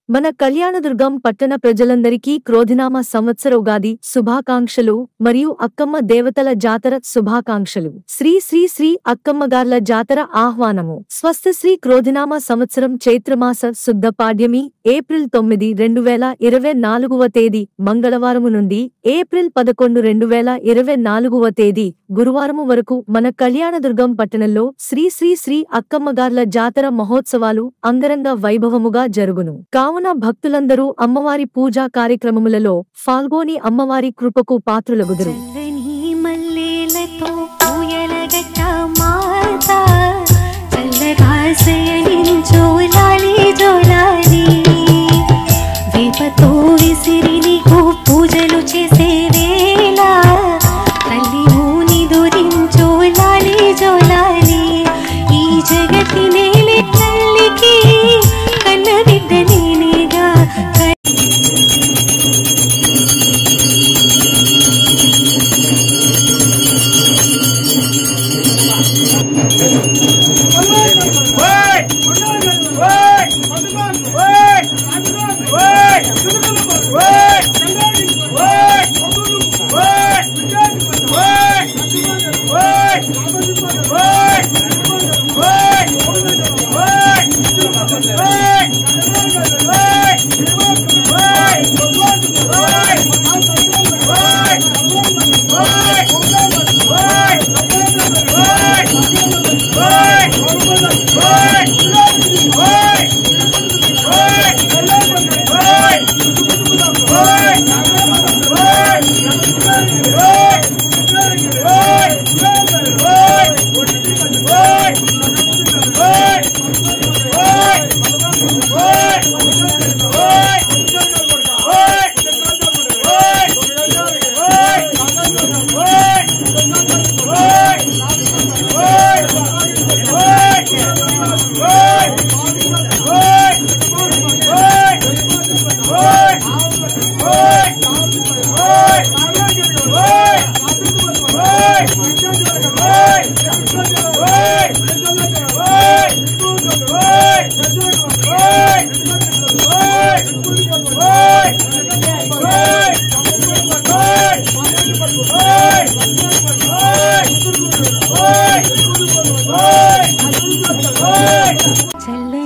మన కళ్యాణదుర్గం పట్టణ ప్రజలందరికీ క్రోధినామ సంవత్సర ఉగాది శుభాకాంక్షలు మరియు అక్కమ్మ దేవతల జాతర శుభాకాంక్షలు. శ్రీ శ్రీ శ్రీ అక్కమ్మగార్ల జాతర ఆహ్వానము. స్వస్తి శ్రీ క్రోధినామ సంవత్సరం చైత్రమాస శుద్ధ పాడ్యమి ఏప్రిల్ 9, 2024వ తేదీ మంగళవారము నుండి ఏప్రిల్ 11, 2024వ తేదీ గురువారము వరకు మన కళ్యాణదుర్గం పట్టణంలో శ్రీ శ్రీ శ్రీ అక్కమ్మగార్ల జాతర మహోత్సవాలు అంగరంగ వైభవముగా జరుగును. కావున భక్తులందరూ అమ్మవారి పూజా కార్యక్రమములలో పాల్గొని అమ్మవారి కృపకు పాత్రులగుదురు. పూజలు చేసే వేళ తల్లి ఊని దూరించో లాలి జోలాలి. ఈ జగతి నేలే తల్లికి కన్న బిడ్డ నేనేగా. చల్లని